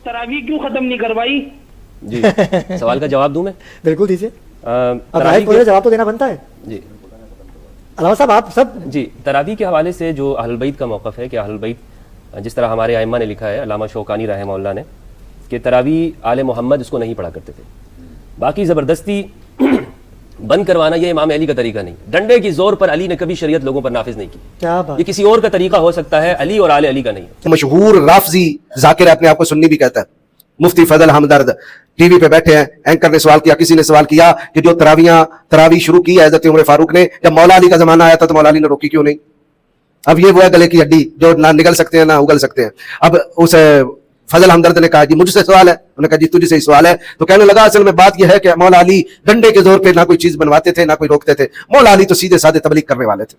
तरावी क्यों खत्म नहीं करवाई? जी सवाल का जवाब दूं मैं? बिल्कुल दीजिए। अब तरावी राइट बोले जवाब तो देना बनता है। जी अलावा साहब आप सब जी तरावी के हवाले से जो अहल बैत का मौक़िफ़ है कि अहल बैत जिस तरह हमारे आइम्मा ने लिखा है, अल्लामा शौकानी रहमहुल्लाह ने, कि तरावी आले मोहम्मद इसको नहीं पढ़ा करते थे। बाकी ज़बरदस्ती बंद करवाना ये इमाम अली का तरीका नहीं। डंडे की जोर पर अली ने कभी शरीयत लोगों पर नाफिज नहीं की। क्या बात, ये किसी और का तरीका हो सकता है, अली और आले अली का नहीं। मशहूर राफजी जाकिर अपने आप को सुन्नी भी कहता है, मुफ्ती फजल हमदर्द टीवी पे बैठे हैं, एंकर ने सवाल किया, किसी ने सवाल किया कि जो तरावी शुरू की है हज़रत उमर फारूक ने, जब मौला अली का जमाना आया था तो मौला अली ने रोकी क्यों नहीं? अब ये वो है गले की हड्डी जो ना निगल सकते हैं ना उगल सकते हैं। अब उस फजल हमदर्द ने कहा जी मुझसे सवाल है, उन्होंने कहा जी तुझसे ही सवाल है। तो कहने लगा असल में बात यह है कि मौला अली डंडे के जोर पे ना कोई चीज बनवाते थे ना कोई रोकते थे, मौला अली तो सीधे साधे तबलीग करने वाले थे।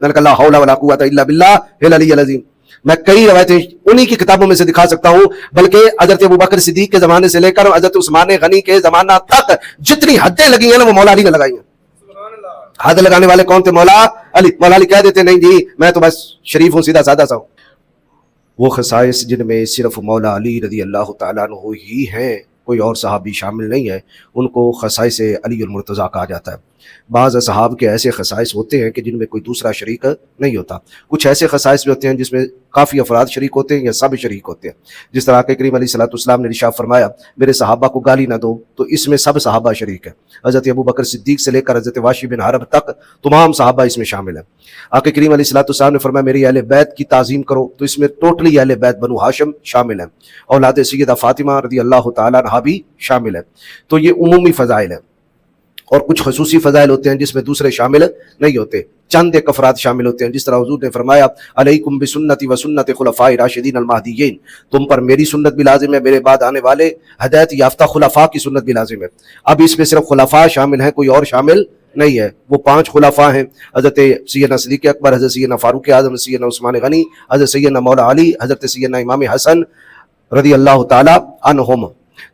मैंने कहा ला हौला वला कुव्वता इल्ला बिल्लाह अल अज़ीम। मैं कई रवायतें उन्हीं की किताबों में से दिखा सकता हूं, बल्कि हजरत अबू बकर सिद्दीक के जमाने से लेकर हजरत उस्मान गनी के जमाना तक जितनी हदें लगी हैं ना वो मौला अली ने लगाई हैं। हद लगाने वाले कौन थे? मौला अली। मौला अली कह देते नहीं जी मैं तो बस शरीफ हूं, सीधा साधा सा हूं। वो खसाइस जिनमें सिर्फ मौला अली रज़ी अल्लाह तआला अन्हु ही हैं, कोई और सहाबी शामिल नहीं है, उनको खसाइस अली और मुर्तज़ा कहा जाता है। बाज़ सहाब के ऐसे खसाइस होते हैं कि जिनमें कोई दूसरा शरीक नहीं होता। कुछ ऐसे खसाइस भी होते हैं जिसमें काफ़ी अफराद शरीक होते हैं या सब शरीक होते हैं। जिस तरह के करीम अलैहिस्सलाम ने इरशाद फरमाया मेरे सहाबा को गाली ना दो, तो इसमें सब सहाबा शरीक है। हज़रत अबू बकर सिद्दीक से लेकर हज़रत वाशी बिन हरब तक तमाम सहाबा इसमें शामिल हैं। आके करीम अलैहिस्सलाम ने फरमाया मेरी अहले बैत की ताज़ीम करो, तो इसमें टोटली अहले बैत बनु हाशिम शामिल हैं। औलाद सैयदा फातिमा रज़ी अल्लाह तआला अन्हा भी शामिल है। तो ये उमूमी फ़ज़ाइल है। और कुछ खसूसी फ़ज़ाइल होते हैं जिसमें दूसरे शामिल नहीं होते, चंद एक अफराद शामिल होते हैं। जिस तरह हुजूर ने फरमाया अलैकुम बिसुन्नती व सुन्नति खुलफ़ाए राशिदीन अल महदीयीन, तुम पर मेरी सुन्नत भी लाजिम है, मेरे बाद आने वाले हदायत याफ्ता खुलफ़ा की सुन्नत भी लाजिम है। अब इसमें सिर्फ खुलफ़ा शामिल हैं, कोई और शामिल नहीं है। वो 5 खुलफ़ा हैं, हज़रत सैयदना सिद्दीक़ अकबर, हज़रत सैयदना फ़ारूक़ आज़म, सैयदना उस्मान गनी, हज़रत सैयदना मौला अली, हज़रत सैयदना इमाम हसन रज़ी अल्लाह तआला अन्हुम।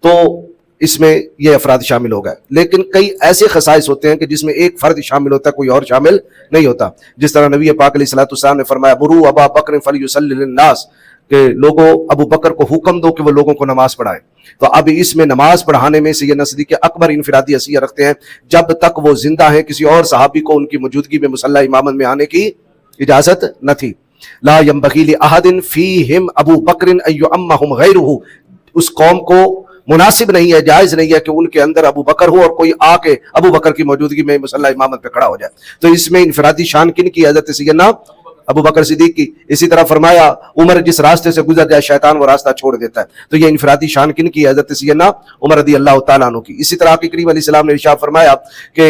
तो इसमें ये अफराद शामिल हो गए। लेकिन कई ऐसे खसाइस होते हैं कि जिसमें एक फर्द शामिल होता है, कोई और शामिल नहीं होता। जिस तरह नबी पाक अलैहिस्सलाम ने फरमाया बुरू अबा बकर फलयुसल्लि लिन्नास, कि लोगों अबू बकर को हुक्म दो कि वो लोगों को नमाज पढ़ाएं। तो अब इसमें नमाज पढ़ाने में सैयदना सिद्दीक़ अकबर इनफिरादी हसीयत रखते हैं, जब तक वो जिंदा हैं किसी और सहाबी को उनकी मौजूदगी में मुसल्ला इमामत में आने की इजाजत न थी। ला यंबगी लि अहदिन फीहिम अबू बकर अन युअम्महुम गैरुहु, उस कौम को मुनासिब नहीं है, जायज नहीं है कि उनके अंदर अबू बकर हो और कोई आके अबू बकर की मौजूदगी में मुसल्ला इमामत पे खड़ा हो जाए। तो इसमें इनफरादी शान किन की? हज़रत सैयदना अबू बकर सिद्दीक की। इसी तरह फरमाया उमर जिस रास्ते से गुजर जाए शैतान वो रास्ता छोड़ देता है। तो ये इनफरादी शान किन की? हज़रत सैयदना उमर रज़ी अल्लाह तआला अन्हु की। इसी तरह करीम अलैहिस्सलाम ने इरशाद फरमाया कि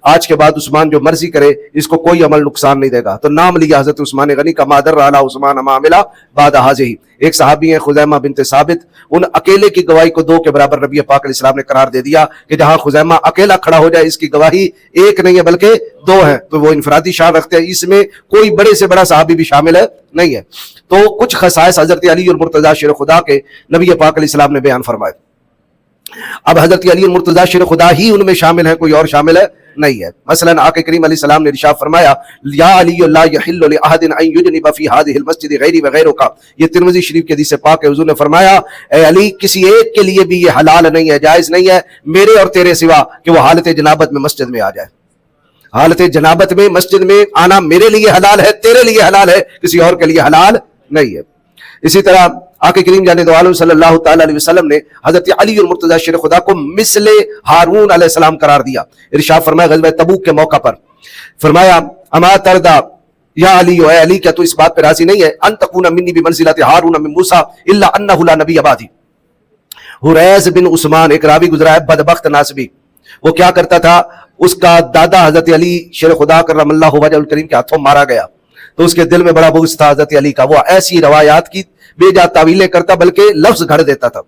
आज के बाद उस्मान जो मर्जी करे इसको कोई अमल नुकसान नहीं देगा। तो नाम लिया हज़रत उस्मान गनी का, मादर अला उस्मान मामिला बाद हाज़िही। एक सहाबी हैं खुज़ैमा बिनते साबित, उन अकेले की गवाही को 2 के बराबर नबी पाक अलैहिस्सलाम ने करार दे दिया कि जहां खुज़ैमा अकेला खड़ा हो जाए इसकी गवाही 1 नहीं है बल्कि 2 है। तो वो इनफरादी शान रखते हैं, इसमें कोई बड़े से बड़ा सहाबी भी शामिल नहीं है। तो कुछ खसाइस हज़रत अली और मुर्तज़ा शेर खुदा के नबी पाक अलैहिस्सलाम ने बयान फरमाए। अब हज़रत अली और मुर्तज़ा शेर खुदा ही उनमें शामिल है, कोई और शामिल नहीं है। मसलन आके करीम अलैहिस्सलाम ने इरशाद फरमाया या अली ला यहिल्लु लि अहदिन अन युजनिब फी हादिहिल मस्जिद गैरी व गैरुका। ये तिरमिज़ी शरीफ की हदीस पाक है। हुजूर ने फरमाया ए अली किसी एक के लिए भी ये हलाल नहीं है, जायज नहीं है मेरे और तेरे सिवा कि वो हालत जनाबत में मस्जिद में आ जाए। हालत जनाबत में मस्जिद में आना मेरे लिए हलाल है, तेरे लिए हलाल है, किसी और के लिए हलाल नहीं है। इसी तरह आके करीम जाने दो आलम सल्लल्लाहु तआला अलैहि वसल्लम ने हज़रत अली और मुर्तज़ा शेर खुदा को मिसले हारून अलैहिस्सलाम करार दिया। इरशाद फरमाया ग़ज़वा तबूक के मौका पर फरमाया अमा तरदा या अली, ओ अली क्या तू इस बात पर राजी नहीं है अन तकूना मिन्नी बिमंज़िलति हारून मिन मूसा इल्ला अन्नहु ला नबी अबादी। हुरैस बिन उस्मान एक रावी गुजरा है बदबख्त नासबी, वो क्या करता था, उसका दादा हज़रत अली शेर खुदा करमल्लाहु वजहुल करीम के हाथों मारा गया, तो उसके दिल में बड़ा बुग़्ज़ था हज़रत अली का। वो ऐसी रवायात की बेजा तावीलें करता बल्कि लफ्ज घड़ देता था।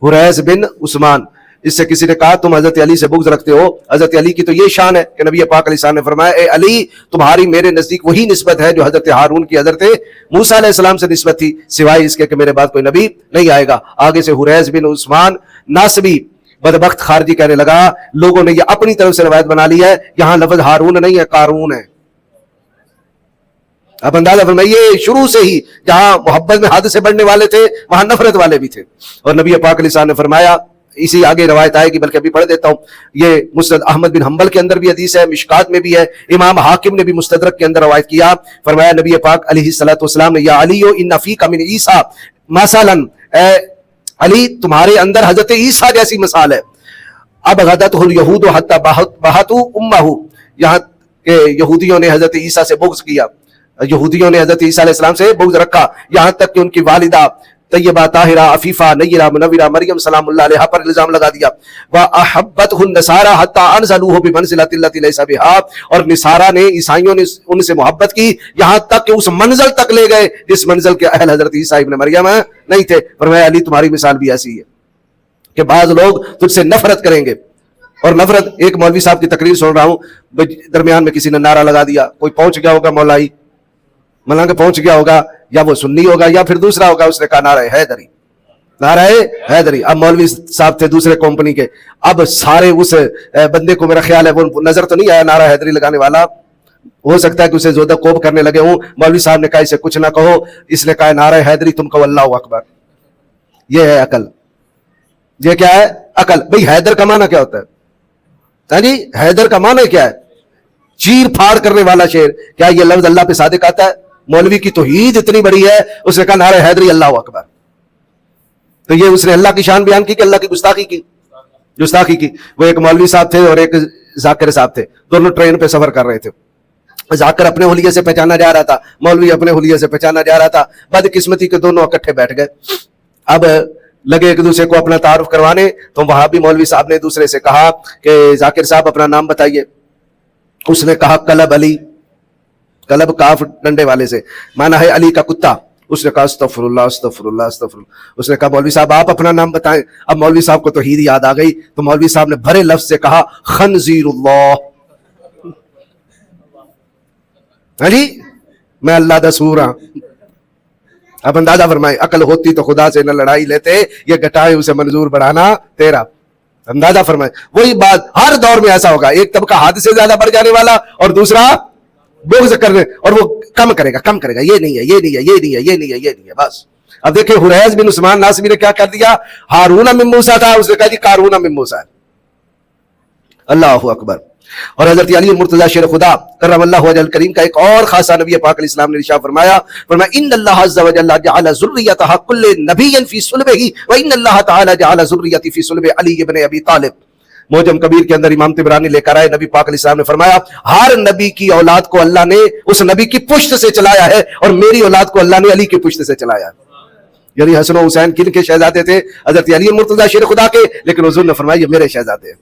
हुरैस बिन उस्मान, इससे किसी ने कहा तुम हज़रत अली से बुग़्ज़ रखते हो, हज़रत अली की तो ये शान है कि नबी पाक अलैहिस्सलाम ने फरमाया ए अली तुम्हारी मेरे नज़दीक वही निस्बत है जो हज़रत हारून की हज़रत मूसा अलैहिस्सलाम से निस्बत थी, सिवाय इसके कि मेरे बाद कोई नबी नहीं आएगा। आगे से हुरैस बिन उस्मान नासबी बदबख्त खारजी कहने लगा लोगों ने यह अपनी तरफ से रवायत बना ली है, यहां लफ्ज हारून नहीं है कारून है। आप अंदाजा फरमाइए, शुरू से ही जहां मोहब्बत में हद से बढ़ने वाले थे वहां नफरत वाले भी थे। और नबी पाक अलैहिस्सलाम ने फरमाया, इसी आगे रवायत आएगी, बल्कि अभी पढ़ देता हूं, ये मुस्नद अहमद बिन हंबल के अंदर भी हदीस है, मिशकात में भी है, इमाम हाकिम ने भी मुस्तदरक के अंदर रवायत किया। फरमाया नबी पाक अलैहिस्सलातु वस्सलाम ने, या अली इन्ना फीका मिन ईसा मसलन, अली तुम्हारे अंदर हजरत ईसा जैसी मिसाल है। अब गदतहुल यहूद हत्ता बहतु उम्महु, यहाँ के यहूदियों ने हजरत ईसा से बुग़्ज़ किया, यहूदियों ने हजरत ईसा अलैहिस्सलाम से बुग़्ज़ रखा, यहाँ तक कि उनकी वालिदा तैयबा ताहिरा अफीफा नय्यरा मुनव्विरा मरियम सलामुल्लाह अलैहा पर इल्जाम लगा दिया। व अहब्बतहुन नसारा हत्ता अनज़लूहु बिमंज़िलति लती लैसा बिहा, और निसारा ने, ईसाइयों ने उनसे मोहब्बत की यहाँ तक कि उस मंजिल तक ले गए जिस मंजिल के अहल हजरत ईसा इब्न मरियम नहीं थे। फरमाया अली तुम्हारी मिसाल भी ऐसी है कि बाज लोग तुझसे नफरत करेंगे, और नफरत, एक मौलवी साहब की तकरीर सुन रहा हूं, दरमियान में किसी ने नारा लगा दिया, कोई पहुंच गया होगा मौलाई, मौलाना के पहुंच गया होगा, या वो सुन्नी होगा या फिर दूसरा होगा, उसने कहा नारा हैदरी, नारा हैदरी। अब मौलवी साहब थे दूसरे कंपनी के, अब सारे उस बंदे को, मेरा ख्याल है वो नजर तो नहीं आया नारा हैदरी लगाने वाला, हो सकता है कि उसे जोदा कोब करने लगे हूं। मौलवी साहब ने कहा इसे कुछ ना कहो, इसने कहा नारा हैदरी, तुम कहो अल्लाहु अकबर। ये है अकल, ये क्या है अकल। भाई हैदर का माना क्या होता है? हाँ जी, हैदर का माना क्या है? चीर फाड़ करने वाला शेर। क्या ये लफ्ज अल्लाह पे सादिक आता है? मौलवी की तौहीद इतनी बड़ी है, उसने कहा नारे हैदरी अल्लाहु अकबर, तो ये उसने अल्लाह की शान बयान की कि अल्लाह की गुस्ताखी की? गुस्ताखी की। वो एक मौलवी साहब थे और एक जाकिर साहब थे, दोनों ट्रेन पे सफर कर रहे थे। जाकिर अपने हुलिये से पहचाना जा रहा था, मौलवी अपने हुलिये से पहचाना जा रहा था। बदकिस्मती के दोनों इकट्ठे बैठ गए। अब लगे एक दूसरे को अपना तारुफ करवाने, तो वहां भी मौलवी साहब ने दूसरे से कहा कि जाकिर साहब अपना नाम बताइए। उसने कहा कलब अली, कलब काफ डंडे वाले से माना है अली का कुत्ता। उसने कहा अस्तगफिरुल्लाह अस्तगफिरुल्लाह अस्तगफिरुल्लाह। उसने कहा मौलवी साहब आप अपना नाम बताएं। अब मौलवी साहब को तौहीद याद आ गई, तो मौलवी साहब ने भरे लफ्ज से कहा खनजीरुल्लाह। अली मैं अल्लाह दा सूर हां। अब अंदाजा फरमाए, अकल होती तो खुदा से न लड़ाई लेते, ये घटाए उसे मंजूर बढ़ाना तेरा। अंदाजा फरमाए, वही बात हर दौर में ऐसा होगा, एक तबका हद से ज्यादा बढ़ जाने वाला और दूसरा बुग़्ज़ करने, और वो कम करेगा, ये नहीं है, ये नहीं है, ये नहीं है, ये नहीं है, ये नहीं है, बस। अब देखिए हुरैज़ बिन उस्मान नासिबी ने क्या कर दिया, हारून मिन मूसा था, उसने कहा जी कारून मिन मूसा है। अल्लाहु अकबर। और हजरत अली मुर्तज़ा शेर खुदा करमल्लाहु वजहल करीम का एक और खासा नबी पाक अलैहिस्सलाम ने इरशाद फरमाया, इन्नल्लाह अज़्ज़ा व जल्ला जअल ज़ुर्रियतहा कुल्लि नबिय्यिन फ़ी सुल्बिही व इन्नल्लाह तआला जअल ज़ुर्रियती फ़ी सुल्बि अली इब्न अबी तालिब। मोजम कबीर के अंदर इमाम तिबरानी लेकर आए, नबी पाक अलैहिस्सलाम ने फरमाया हर नबी की औलाद को अल्लाह ने उस नबी की पुश्त से चलाया है, और मेरी औलाद को अल्लाह ने अली की पुश्त से चलाया है। यानी हसन और हुसैन किन के शहजादे थे? हजरत अली मुर्तज़ा शेर खुदा के, लेकिन हुजूर ने फरमाया ये मेरे शहजादे हैं।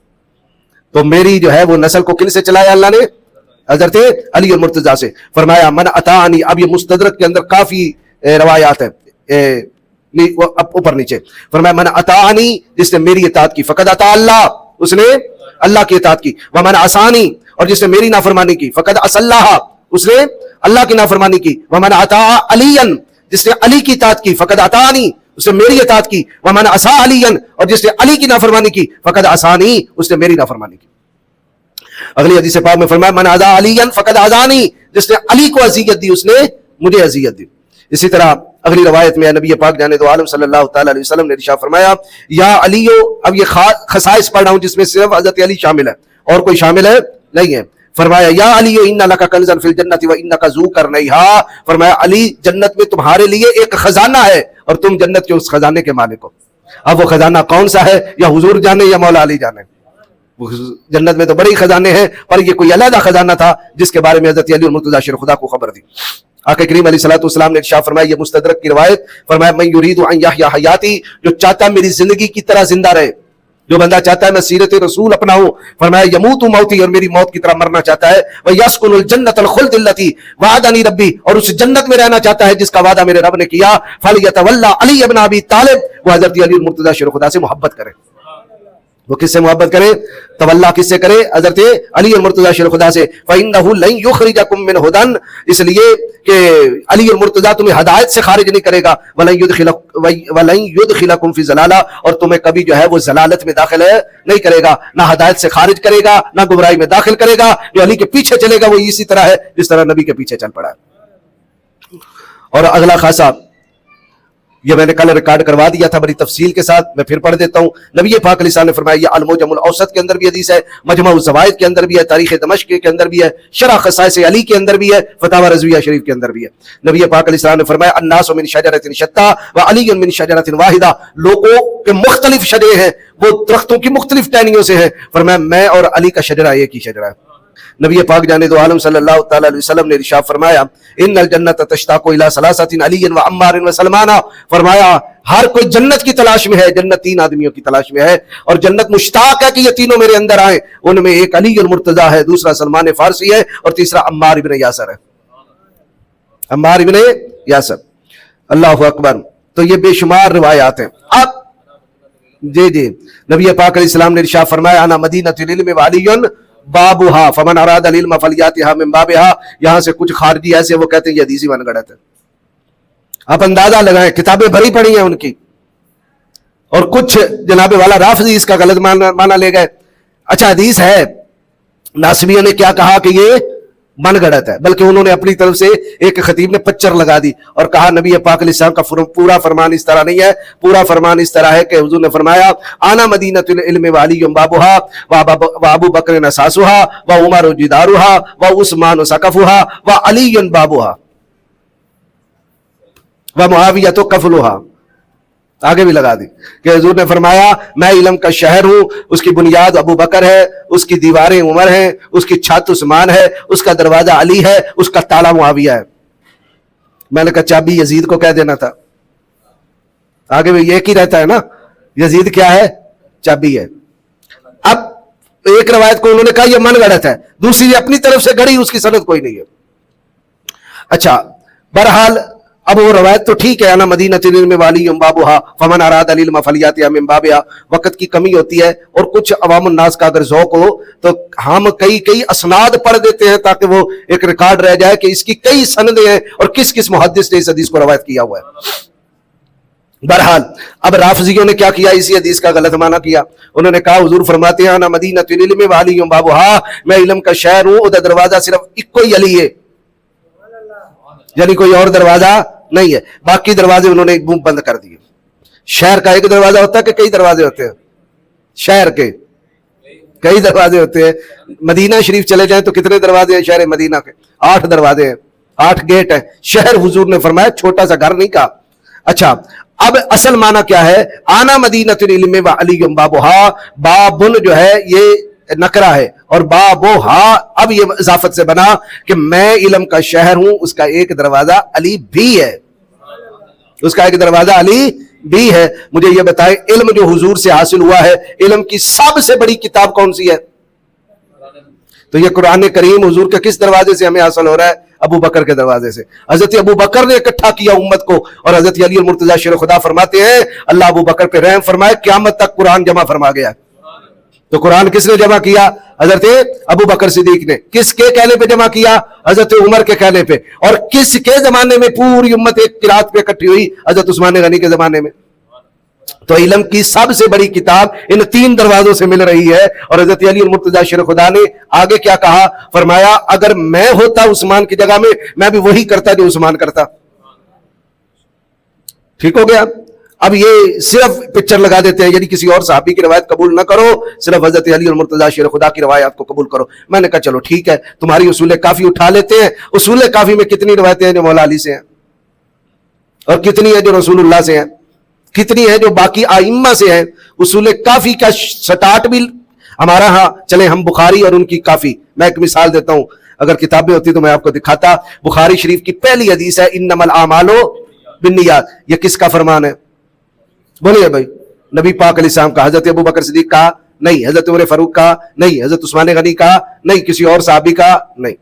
तो मेरी जो है वो नस्ल को किन से चलाया अल्लाह ने? हजरत अली और मुर्तज़ा से। फरमाया मन अतानी। अब ये मुस्तदरक के अंदर काफी रवायात है, ऊपर नीचे। फरमाया मन अतानी, जिसने मेरी इताअत की, फकद अता अल्लाह, उसने अल्लाह की इताअत की। व मन असानी, और जिसने मेरी नाफरमानी की, फकद असल्लाह, उसने अल्लाह की नाफरमानी की। व मन अता अलियन, जिसने अली की इताअत की, फकद अतानी, उसने मेरी इताअत की। व मन असा अलियन, और जिसने अली की नाफरमानी की, फकद असानी, उसने मेरी नाफरमानी की। अगली हदीस पाक में फरमाया मन अज़ा अलियन फकद अज़ानी, जिसने अली को अज़ियत दी उसने मुझे अज़ियत दी। इसी तरह अगली रवायत में नबी पाक जाने दो आलम सल्लल्लाहु तआला अलैहि वसल्लम ने इरशाद फरमाया या अलियो। अब ये खसाइस पढ़ रहा हूं जिसमें सिर्फ हजरत अली शामिल है और कोई शामिल है नहीं है। फरमाया या अलियो इन्ना लका कंज़न फिल जन्नति व इन्नका ज़ू करनैहा। फरमाया अली जन्नत में तुम्हारे लिए एक खजाना है और तुम जन्नत के उस खजाने के मालिक हो। अब वो खजाना कौन सा है, या हुजूर जाने या मौला अली जाने। जन्नत में तो बड़ी खजाने हैं, पर ये कोई अलग खजाना था जिसके बारे में हज़रत अली मुर्तज़ा शेर खुदा को खबर दी। आक़ा करीम अलैहिस्सलातु वस्सलाम ने इरशाद फरमाया, ये मुस्तदरक की रिवायत, फरमाया मैं युरीदु अन यहया हयाती, जो चाहता है मेरी जिंदगी की तरह जिंदा रहे, जो बंदा चाहता है मैं सीरत रसूल अपनाऊं, फरमाया यमूतु मौती, और मेरी मौत की तरह मरना चाहता है, व यस्कुनुल जन्नतल खुल्द अल्लती वअदनी रब्बी, और उस जन्नत में रहना चाहता है जिसका वादा मेरे रब ने किया, फलयतवल्ला अली इब्न अबी तालिब, वो हज़रत अली मुर्तज़ा शेर खुदा से मोहब्बत करे। वो किससे मोहब्बत करे? तवल्ला किससे करे? हज़रत अली और मुर्तज़ा शेर खुदा से। फ़इन्नहु लन युख़रिजकुम मिन हुदन, इसलिए कि अली और मुर्तज़ा तुम्हें हदायत से खारिज नहीं करेगा, वलन युदखिलकुम फ़ी ज़लाला, और तुम्हें कभी जो है वो ज़लालत में दाखिल नहीं करेगा, ना हदायत से खारिज करेगा, ना गुमराही में दाखिल करेगा। जो अली के पीछे चलेगा वो इसी तरह है जिस तरह नबी के पीछे चल पड़ा है। اور اگلا خاصا یہ میں نے کل ریکارڈ کروا دیا تھا بڑی تفصیل کے ساتھ, میں پھر پڑھ دیتا ہوں. نبی پاک علیہ السلام نے فرمایا, یہ المعجم الاوسط کے اندر بھی حدیث ہے, مجمع الزوائد کے اندر بھی ہے, تاریخ دمشق کے اندر بھی ہے, شرح خصائص علی کے اندر بھی ہے, فتاوی رضویہ شریف کے اندر بھی ہے. نبی پاک علیہ السلام نے فرمایا, الناس من شجرۃ شتیٰ وعلی من شجرۃ واحدہ, لوگوں کے مختلف شجرے ہیں, وہ درختوں کی مختلف ٹہنیوں سے ہیں. فرمایا میں اور علی کا شجرہ ایک ہی شجرہ ہے. نبی پاک جانے دو عالم صلی اللہ تعالی علیہ وسلم نے ارشاد فرمایا, ان الجنت تشتاق الی ثلاثۃ علی و عمار و سلمان. فرمایا ہر کوئی جنت کی تلاش میں ہے, جنت تین آدمیوں کی تلاش میں ہے, اور جنت مشتاق ہے کہ یہ تینوں میرے اندر آئیں. ان میں ایک علی المرتضیٰ ہے, دوسرا سلمان فارسی ہے, اور تیسرا عمار ابن یاسر ہے. عمار ابن یاسر. اللہ اکبر. تو یہ بے شمار روایات ہیں. اب جی نبی پاک علیہ السلام نے ارشاد فرمایا, انا مدینۃ العلم وعلی بابها فمن اراد العلم فلیاتها من بابها. یہاں سے کچھ خارجی ایسے وہ کہتے ہیں یہ حدیث من گڑت ہے. آپ اندازہ لگائیں, کتابیں بھری پڑی ہیں ان کی, اور کچھ جناب والا رافضی اس کا غلط معنی لے گئے. اچھا حدیث ہے, ناصبیوں نے کیا کہا کہ یہ من گڑت ہے, بلکہ انہوں نے اپنی طرف سے ایک خطیب نے پچر لگا دی اور کہا نبی پاک علیہ السلام کا پورا فرمان اس طرح نہیں ہے. پورا فرمان اس طرح ہے کہ حضور نے فرمایا, آنا مدینۃ العلم وعلی بابها وابو بکر اساسها وعمر جدارها وعثمان سقفها وعلی بابها ومعاویہ کفلها. آگے بھی لگا دی کہ حضور نے فرمایا میں علم کا شہر ہوں, اس کی بنیاد ابو بکر ہے, اس کی دیواریں عمر ہیں, اس کی چھت عثمان ہے, اس کا دروازہ علی ہے, اس کا تالا معاویہ ہے. میں نے کہا چابی یزید کو کہہ دینا تھا. آگے بھی ایک ہی رہتا ہے نا, یزید کیا ہے, چابی ہے. اب ایک روایت کو انہوں نے کہا یہ من گڑت ہے, دوسری اپنی طرف سے گڑی, اس کی سند کوئی نہیں ہے. اچھا بہرحال اب وہ روایت تو ٹھیک ہے, انا مدینۃ العلم وعلی بابها فمن اراد العلم فلیاتها من بابها. وقت کی کمی ہوتی ہے, اور کچھ عوام الناس کا اگر ذوق ہو تو ہم کئی اسناد پڑھ دیتے ہیں تاکہ وہ ایک ریکارڈ رہ جائے کہ اس کی کئی سندیں ہیں اور کس کس محدث نے اس حدیث کو روایت کیا ہوا ہے. بہرحال اب رافضیوں نے کیا کیا, اسی حدیث کا غلط معنی کیا. انہوں نے کہا حضور فرماتے ہیں انا مدینۃ العلم وعلی بابها, میں علم کا شہر ہوں, ادھر دروازہ صرف ایک ہی علی ہے, یعنی کوئی اور دروازہ نہیں ہے, باقی دروازے انہوں نے بند کر دیے. شہر کا ایک دروازہ ہوتا ہے کہ کئی دروازے ہوتے ہیں, شہر کے کئی دروازے ہوتے ہیں. مدینہ شریف چلے جائیں تو کتنے دروازے ہیں شہر مدینہ کے, 8 دروازے ہیں, 8 گیٹ ہیں. شہر حضور نے فرمایا چھوٹا سا گھر نہیں کہا. اچھا اب اصل معنی کیا ہے, آنا مدینۃ العلم وعلی بابها, بابن جو ہے یہ نکرہ ہے, اور بابوہا اب یہ اضافت سے بنا کہ میں علم کا شہر ہوں, اس کا ایک دروازہ علی بھی ہے, اس کا ایک دروازہ علی بھی ہے. مجھے یہ بتائیں علم جو حضور سے حاصل ہوا ہے, علم کی سب سے بڑی کتاب کون سی ہے؟ تو یہ قرآن کریم حضور کے کس دروازے سے ہمیں حاصل ہو رہا ہے؟ ابو بکر کے دروازے سے. حضرت ابو بکر نے اکٹھا کیا امت کو, اور حضرت علی المرتضیٰ شیر خدا فرماتے ہیں اللہ ابو بکر پہ رحم فرمائے, قیامت تک قرآن جمع فرما گیا. تو قرآن کس نے جمع کیا؟ حضرت ابو بکر صدیق نے. کس کے کہنے پہ جمع کیا؟ حضرت عمر کے کہنے پہ. اور کس کے زمانے میں پوری امت ایک قرات پہ اکٹھی ہوئی؟ حضرت عثمان غنی کے زمانے میں. تو علم کی سب سے بڑی کتاب ان 3 دروازوں سے مل رہی ہے. اور حضرت علی المرتضیٰ شیر خدا نے آگے کیا کہا, فرمایا اگر میں ہوتا عثمان کی جگہ میں بھی وہی کرتا جو عثمان کرتا. ٹھیک ہو گیا. اب یہ صرف پکچر لگا دیتے ہیں, یعنی کسی اور صحابی کی روایت قبول نہ کرو, صرف حضرت علی المرتضیٰ شیر خدا کی روایات کو قبول کرو. میں نے کہا چلو ٹھیک ہے, تمہاری اصول کافی اٹھا لیتے ہیں. اصول کافی میں کتنی روایتیں ہیں جو مولا علی سے ہیں, اور کتنی ہیں جو رسول اللہ سے ہیں, کتنی ہیں جو باقی ائمہ سے ہیں. اصول کافی کا سٹارٹ بھی ہمارا ہاں چلیں ہم بخاری اور ان کی کافی. میں ایک مثال دیتا ہوں, اگر کتابیں ہوتی تو میں آپ کو دکھاتا. بخاری شریف کی پہلی حدیث ہے انما الاعمال بالنیات. یہ کس کا فرمان ہے؟ بولیے بھائی. نبی پاک علیہ السلام کا, حضرت ابو بکر صدیق کا نہیں, حضرت عمر فاروق کا نہیں, حضرت عثمان غنی کا نہیں, کسی اور صحابی کا نہیں.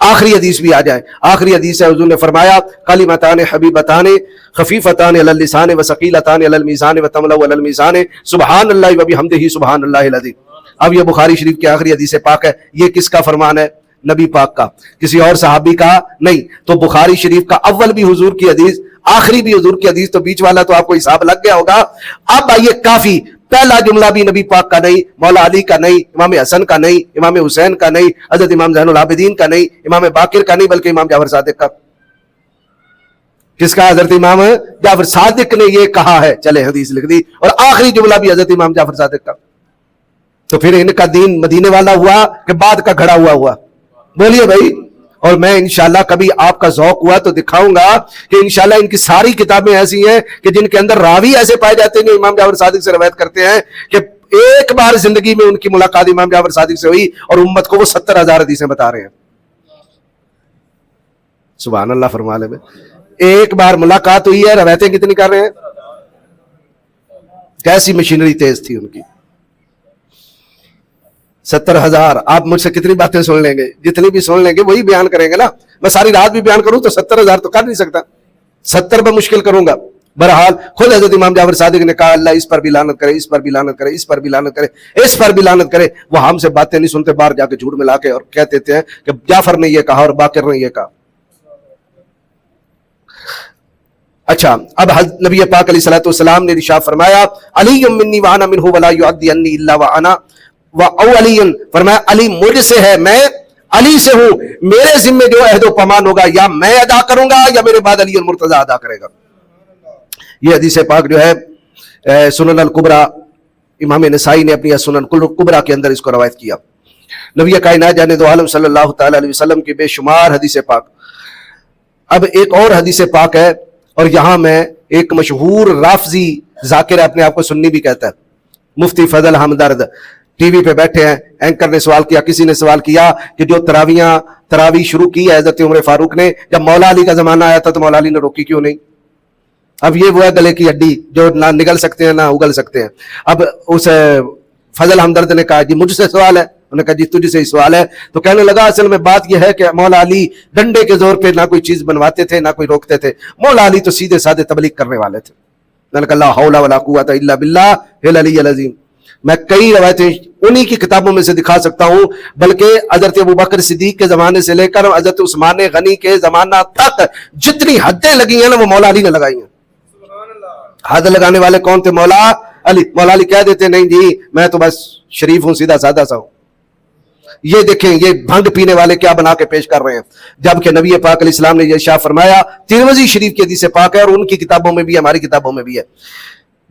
آخری حدیث بھی آ جائے. آخری حدیث ہے حضور نے فرمایا کلمتان حبیبتان خفیفتان علی اللسان وثقیلتان علی المیزان وتملأ علی المیزان سبحان اللہ وبحمدہ سبحان اللہ العظیم. اب یہ بخاری شریف کی آخری حدیث پاک ہے. یہ کس کا فرمان ہے؟ نبی پاک کا, کسی اور صحابی کا نہیں. تو بخاری شریف کا اول بھی حضور کی حدیث, آخری بھی حضور کی حدیث, تو بیچ والا تو آپ کو حساب لگ گیا ہوگا. اب آئیے کافی, پہلا جملہ بھی نبی پاک کا نہیں, مولا علی کا نہیں, امام حسن کا نہیں, امام حسین کا نہیں, حضرت امام زین العابدین کا نہیں, امام باقر کا نہیں, بلکہ امام جعفر صادق کا. किसका? हजरत इमाम जाफर सादिक ने ये कहा है। चले हदीस लिख दी और आखिरी जुमला भी हजरत इमाम जाफर सादिक का। तो फिर इनका दीन मदीने वाला हुआ कि बाद का घड़ा हुआ? बोलिए भाई। और मैं इंशाल्लाह कभी आपका ज़ौक हुआ तो दिखाऊंगा कि इंशाल्लाह इनकी सारी किताबें ऐसी हैं कि जिनके अंदर रावी ऐसे पाए जाते हैं जो इमाम जाफर सादिक से रवायत करते हैं कि एक बार जिंदगी में उनकी मुलाकात इमाम जाफर सादिक से हुई और उम्मत को वो 70,000 हदीसें बता रहे हैं। सुभान अल्लाह फरमा ले। एक बार मुलाकात हुई है, रवायतें कितनी कर रहे हैं? कैसी मशीनरी तेज थी उनकी। 70,000। आप मुझसे कितनी बातें सुन लेंगे? जितनी भी सुन लेंगे वही बयान करेंगे ना। मैं सारी रात भी बयान करूं तो 70,000 तो कर नहीं सकता, 70 पर मुश्किल करूंगा। बहरहाल खुद हजरत इमाम जाफर सादिक ने कहा अल्लाह इस पर भी लानत करे, इस पर भी लानत करे, इस पर भी लानत करे, इस पर भी लानत करे। वो हमसे बातें नहीं सुनते, बाहर जाके झूठ मिला के और कह देते हैं कि जाफर ने यह कहा और बाकिर ने यह कहा। अच्छा, अब नबी पाक अलैहिस्सलातु वस्सलाम ने इरशाद फरमाया अली मिन्नी व अना मिन्हु वला युअद्दी अन्नी इल्ला व अना व अलियन, फरमाया अली मुझसे है, मैं अली से हूं, मेरे जिम्मे जो अहद व पैमान होगा या मैं अदा करूंगा या मेरे बाद अली मुर्तजा अदा करेगा। ये हदीस पाक जो है सुनन अल कुबरा, इमाम नसाई ने अपनी सुनन कुबरा के अंदर इसको रवायत किया। नबी कायनात जाने दो आलम सल्लल्लाहु तआला अलैहि वसल्लम की बेशुमार हदीस पाक। अब एक और हदीस पाक है और यहां मैं एक मशहूर राफजी जाकिर अपने आप को सुन्नी भी कहता है, मुफ्ती फजल हमदर्द, टीवी पे बैठे हैं, एंकर ने सवाल किया, किसी ने सवाल किया कि जो तरावी शुरू की है हजरत उमर फारूक ने, जब मौला अली का जमाना आया था तो मौला अली ने रोकी क्यों नहीं? अब ये वो है गले की हड्डी जो ना निगल सकते हैं ना उगल सकते हैं। अब उस फजल हमदर्द ने कहा जी मुझसे सवाल है, उन्होंने कहा जी तुझसे ही सवाल है। तो कहने लगा असल में बात यह है कि मौला अली डंडे के जोर पे ना कोई चीज बनवाते थे ना कोई रोकते थे, मौला अली तो सीधे साधे तबलीग करने वाले थे। मैंने कहा ला हौला वला कुव्वता इल्ला बिल्लाह हिल अलिय्यिल अज़ीम। मैं कई रवायतें उन्हीं की किताबों में से दिखा सकता हूं, बल्कि हजरत अबू बकर सिद्दीक के जमाने से लेकर हजरत उस्मान गनी के जमाना तक जितनी हदें लगी हैं ना वो मौला अली ने लगाई हैं। हद लगाने वाले कौन थे? मौला अली। मौला अली कह देते नहीं जी मैं तो बस शरीफ हूं, सीधा सादा सा हूं। ये देखें ये भंग पीने वाले क्या बना के पेश कर रहे हैं, जबकि नबी पाक अलैहिस्सलाम ने यह इरशाद फरमाया, तिरमिज़ी शरीफ की हदीस पाक है और उनकी किताबों में भी है, हमारी किताबों में भी है।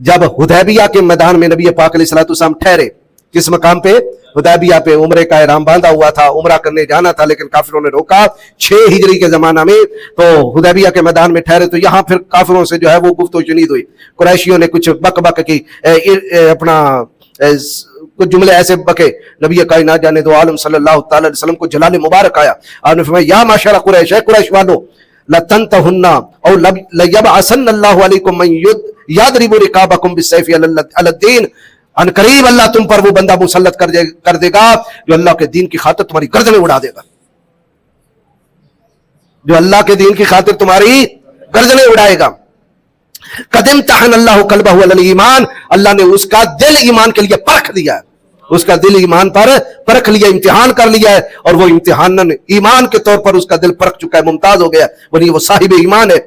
जब हुदैबिया के मैदान में नबी पाक अलैहिस्सलातु वस्सलाम ठहरे, किस मकाम पे? हुदैबिया पे। उम्रे का इहराम बांधा हुआ था, उम्रा करने जाना था, लेकिन काफिरों ने रोका 6 हिजरी के जमाना में। तो हुदैबिया के मैदान में ठहरे तो यहां फिर काफिरों से जो है वो गुफ्तगू शुनीद हुई। कुरैशियों ने कुछ बक की अपना कुछ जुमले ऐसे बके, नबी कायनात जाने दो आलम सल्लल्लाहु तआला अलैहि वसल्लम को जलाल मुबारक आया। आपने फरमाया या माशरा कुरैश, है कुरैश वालों, लतंतहुन्ना और लयबअसन्नल्लाहु अलैकुम मन यदरिबु रिकाबकुम बिस्सैफि अलद्दीन। अन करीब अल्लाह तुम पर वो बंदा मुसल्लत कर देगा जो अल्लाह के दीन की खातिर तुम्हारी गर्दनें उड़ा देगा, जो अल्लाह के दीन की खातिर तुम्हारी गर्दनें उड़ाएगा। कदम तहन अल्लाह कल्बहु अलल ईमान, अल्लाह ने उसका दिल ईमान के लिए परख दिया है, उसका दिल ईमान पर परख लिया, इम्तिहान कर लिया है और वो इम्तिहान ईमान के तौर पर उसका दिल परख चुका है, मुमताज हो गया, वही वो साहिब ईमान है।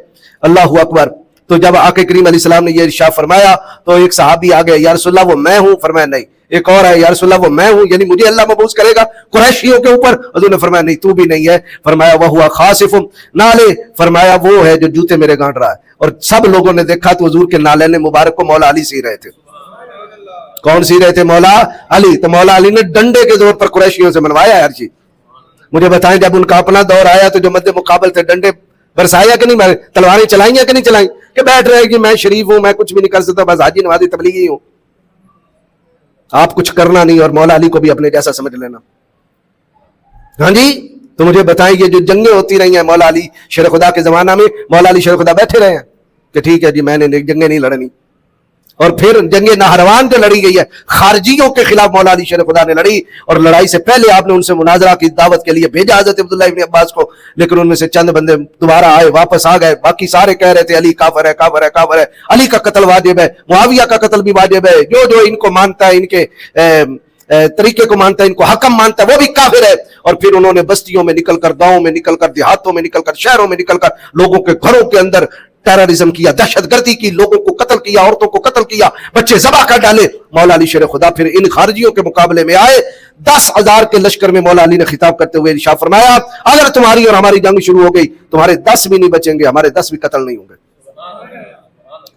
अल्लाहु अकबर। तो जब आके करीम अलैहिस्सलाम ने ये इरशाद फरमाया तो एक सहाबी आ गए, या रसूलल्लाह वो मैं हूं? फरमाया नहीं। एक और है, या रसूलल्लाह वो मैं हूं, यानी मुझे अल्लाह मबूस करेगा कुरैशियों के ऊपर? हजूर ने फरमाया नहीं तू भी नहीं है। फरमाया वह हुआ खासिफुम नाले, फरमाया वो है जो जूते मेरे गांठ रहा है। और सब लोगों ने देखा तो हुजूर के नाले मुबारक को मौला अली सी रहे थे। कौन सी रहे थे? मौला अली। तो मौला अली ने डंडे के जोर पर कुरैशियों से मनवाया हर चीज। मुझे बताएं जब उनका अपना दौर आया तो जो मध्य मुकाबल थे डंडे बरसाया कि नहीं मारे, तलवारें चलाई कि नहीं चलाई, कि बैठ रहे कि मैं शरीफ हूं, मैं कुछ भी नहीं कर सकता, बस हाजी नवाजी तबलीगी हूं। आप कुछ करना नहीं और मौला अली को भी अपने जैसा समझ लेना। हाँ जी, तो मुझे बताएं ये जो जंगें होती रही हैं मौला अली शेर खुदा के जमाना में, मौला अली शेर खुदा बैठे रहे हैं कि ठीक है जी मैंने जंगें नहीं लड़नी। और फिर जंगे नाहरवान जो लड़ी गई है खारजियों के खिलाफ मौला अली शेर खुदा ने लड़ी, और लड़ाई से पहले आपने उनसे मुनाजरा की दावत के लिए भेजा हजरत अब्दुल्लाह इब्न अब्बास को, लेकिन उनमें से चंद बंदे दोबारा आए, वापस आ गए। बाकी सारे कह रहे थे अली काफिर है, काफिर है, काफिर है, अली का कत्ल वाजिब है, मुआविया का कत्ल भी वाजिब है, जो जो इनको मानता है, इनके तरीके को मानता है, इनको हकम मानता है, वो भी काफिर है। और फिर उन्होंने बस्तियों में निकलकर, गांवों में निकलकर, देहातों में निकलकर, शहरों में निकलकर लोगों के घरों के अंदर टेररिज्म किया, दहशतगर्दी की, लोगों को कत्ल किया, औरतों को कत्ल किया, बच्चे ज़बह कर डाले। मौला अली शेर खुदा फिर इन खारजियों के मुकाबले में आए, 10,000 के लश्कर में मौला अली ने खिताब करते हुए इरशाद फरमाया, अगर तुम्हारी और हमारी जंग शुरू हो गई, तुम्हारे 10 भी नहीं बचेंगे, हमारे 10 भी कत्ल नहीं होंगे।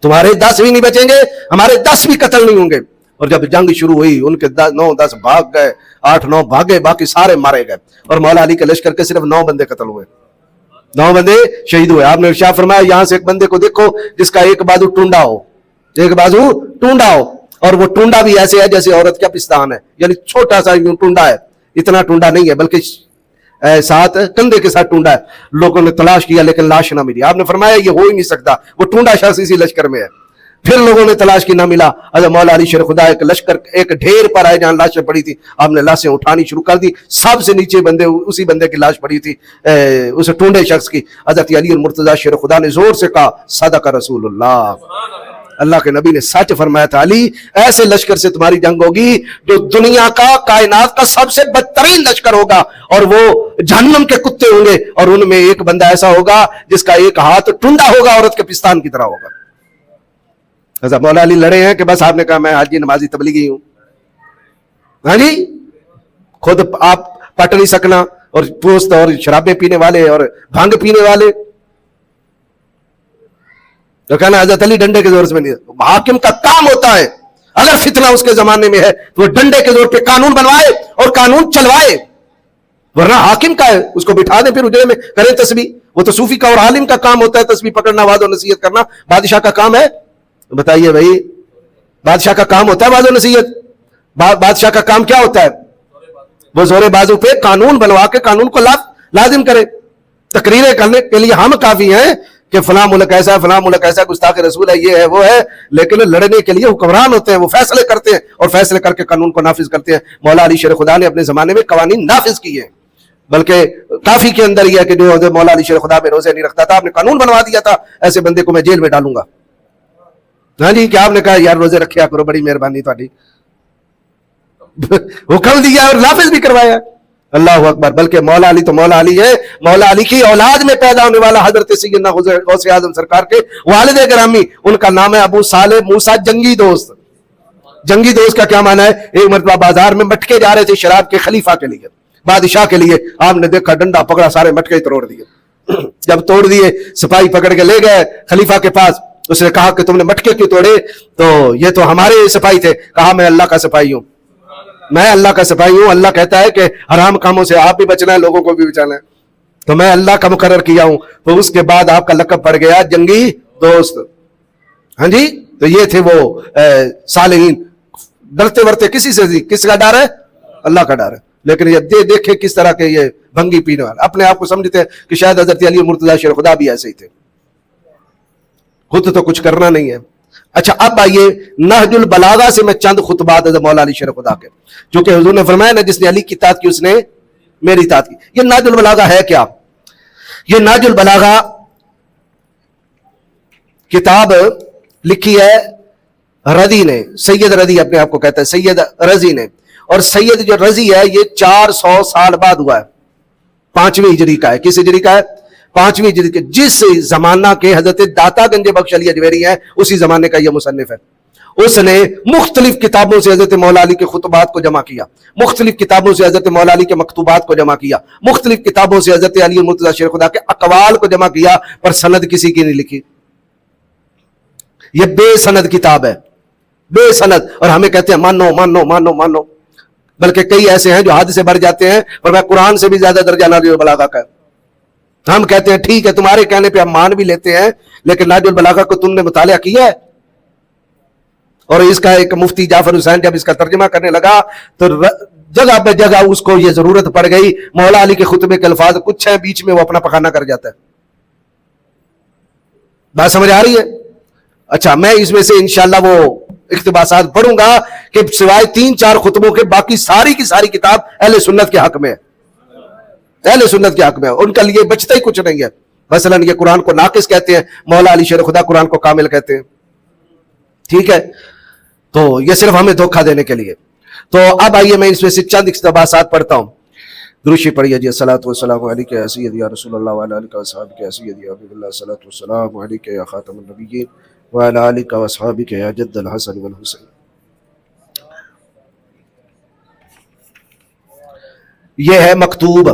तुम्हारे 10 भी नहीं बचेंगे, हमारे 10 भी कत्ल नहीं होंगे। और जब जंग शुरू हुई, उनके 9-10 भाग गए, 8-9 भागे, बाकी सारे मारे गए। और मौला अली के लश्कर के सिर्फ 9 बंदे कत्ल हुए, 9 बंदे शहीद हुए। आपने इरशाद फरमाया, यहां से एक बंदे को देखो जिसका एक बाजू टूंडा हो, एक बाजू टूंडा हो, और वो टूंडा भी ऐसे है जैसे औरत का पिस्तान है, यानी छोटा सा यूं टूंडा है, इतना टूंडा नहीं है, बल्कि साथ कंधे के साथ टूंडा है। लोगों ने तलाश किया लेकिन लाश ना मिली। आपने फरमाया ये हो ही नहीं सकता, वो टूंडा शख्स इसी लश्कर में है। फिर लोगों ने तलाश की, ना मिला। अगर मौला अली शेर खुदा एक लश्कर एक ढेर पर आए जहां लाशें पड़ी थी, आपने लाशें उठानी शुरू कर दी। सबसे नीचे बंदे, उसी बंदे की लाश पड़ी थी, उस टूंडे शख्स की। हजरत अली और मुर्तजा शेर खुदा ने जोर से कहा, सदका रसूलुल्लाह, अल्लाह के नबी ने सच फरमाया था, अली ऐसे लश्कर से तुम्हारी जंग होगी जो दुनिया का, कायनात का सबसे बदतरीन लश्कर होगा, और वो जहन्नम के कुत्ते होंगे, और उनमें एक बंदा ऐसा होगा जिसका एक हाथ टुंडा होगा, औरत के पिस्तान की तरह होगा। ऐसा मौला अली लड़े हैं कि बस आपने कहा मैं हाजी नमाजी तबलीगी हूं। हाँ जी, खुद आप पट नहीं सकना, और दोस्त और शराबें पीने वाले और भांग पीने वाले, तो कहना हजरत अली डंडे के जोर से नहीं। हाकिम का काम होता है, अगर फितना उसके जमाने में है तो वो डंडे के जोर पे कानून बनवाए और कानून चलवाए, वरना हाकिम का है, उसको बिठा दे फिर उजड़े में करें तस्बीह। वो तो सूफी का और आलिम का काम होता है तस्बीह पकड़ना, वाद और नसीहत करना। बादशाह का काम है? बताइए भाई, बादशाह का काम होता है वाद और नसीहत? बादशाह का काम क्या होता है? वो जोरे बाजू पे कानून बनवा के कानून को लाजिम करे। तकरीरें करने के लिए हम काफी हैं कि फलां मुल्क ऐसा है, फलां मुल्क ऐसा, गुस्ताख रसूल है, ये है वो है, लेकिन लड़ने के लिए हुक्मरान होते हैं, वो फैसले करते हैं और फैसले करके कानून को नाफिज करते हैं। मौला अली शेर खुदा ने अपने जमाने में कवानीन नाफिज किए, बल्कि काफी के अंदर यह है कि जो मौला अली शेर खुदा में रोजे नहीं रखता था, आपने कानून बनवा दिया था, ऐसे बंदे को मैं जेल में डालूंगा। हाँ जी, क्या आपने कहा यार रोजे रखिया करो, बड़ी मेहरबानी तुम्हारी, हुक्म दिया और नाफिज भी करवाया। अल्लाह अकबर। बल्कि मौला अली तो मौला अली है, मौला अली की औलाद में पैदा होने वाला हजरत सैयदना गौसे आजम सरकार के वालिद गिरामी, उनका नाम है अबू साले मूसा जंगी दोस्त। जंगी दोस्त का क्या माना है? एक मरतबा बाजार में मटके जा रहे थे शराब के खलीफा के लिए, बादशाह के लिए। आपने देखा डंडा पकड़ा, सारे मटके तोड़ दिए। जब तोड़ दिए, सिपाही पकड़ के ले गए खलीफा के पास। उसने कहा कि तुमने मटके क्यों तोड़े? तो ये तो हमारे सिपाही थे। कहा मैं अल्लाह का सिपाही हूं, मैं अल्लाह का सिपाही हूं। अल्लाह कहता है कि हराम कामों से आप भी बचना है, लोगों को भी बचाना है, तो मैं अल्लाह का मुकर्रर किया हूं। तो उसके बाद आपका लक़ब पड़ गया जंगी दोस्त। हाँ जी, तो ये थे वो सालिहीन। डरते वरते किसी से, किसका डर है? अल्लाह का डर है। लेकिन ये देखे किस तरह के ये भंगी पीने वाले अपने आप को समझते हैं कि शायद हजरत अली मुर्तजा शेर खुदा भी ऐसे ही थे, खुद तो कुछ करना नहीं है। अच्छा, अब आइए नहजुल बलागा से मैं चंद खुतबात मौला अली शेर खुदा के, जो कि हुजूर ने फरमाया ना, जिसने अली की इताअत की उसने मेरी इताअत की। ये नहजुल बलागा है क्या? ये नहजुल बलागा किताब लिखी है रजी ने, सैयद रजी अपने आप को कहता है, सैयद रजी ने। और सैयद जो रजी है ये 400 साल बाद हुआ है, 5वीं हिजरी का है। किस हिजरी का है? 5वीं हिजरी के। जिस जमाना के हजरत दाता गंज बख्श अली अजमेरी है, उसी जमाने का यह मुसन्निफ है। उसने मुख्तलिफ किताबों से हजरत मौला अली के खुतबात को जमा किया, मुख्तलिफ किताबों से हजरत मौला अली के मकतूबात को जमा किया, मुख्तलिफ किताबों से हजरत अली मुर्तज़ा शेर खुदा के अकवाल को जमा किया, पर सनद किसी की नहीं लिखी। यह बेसनद किताब है, बेसनद। और हमें कहते हैं मानो मानो मानो मानो, बल्कि कई ऐसे हैं जो हद से बढ़ जाते हैं, पर मैं कुरान से भी ज्यादा दर्जा नाजुल बलागा का। हम कहते हैं ठीक है, तुम्हारे कहने पे हम मान भी लेते हैं, लेकिन नाजुल बलागा को तुमने मुतालिया किया है? और इसका एक मुफ्ती जाफर हुसैन जब इसका तर्जुमा करने लगा तो जगह पे जगह उसको ये जरूरत पड़ गई, मौला अली के खुतबे के अल्फाज कुछ है, बीच में वो अपना पखाना कर जाता है। बात समझ आ रही है? अच्छा, मैं इसमें से इंशाल्लाह वो इख्तिबासात पढ़ूंगा कि सिवाय 3-4 खुतबों के बाकी सारी की सारी किताब अहले सुन्नत के हक में है, अहले सुन्नत के हक में है, उनका लिए बचता ही कुछ नहीं है। मसलन ये कुरान को नाकिस कहते हैं, मौला अली शेर खुदा कुरान को कामिल कहते हैं। ठीक है, तो ये सिर्फ हमें धोखा देने के लिए। तो अब आइए मैं इसमें से चंद इख्तिबासात पढ़ता हूं। दुरूशी पढ़िए जी। सलात व सलाम अलैका सय्यदी या रसूलल्लाह व अला आलिका व असहाबिका सय्यदी या हबीबल्लाह, सलात व सलाम अलैका या खातमुन नबिय्यीन व अला आलिका व असहाबिका या जद्दल हसन वल हुसैन। یہ ہے مکتوب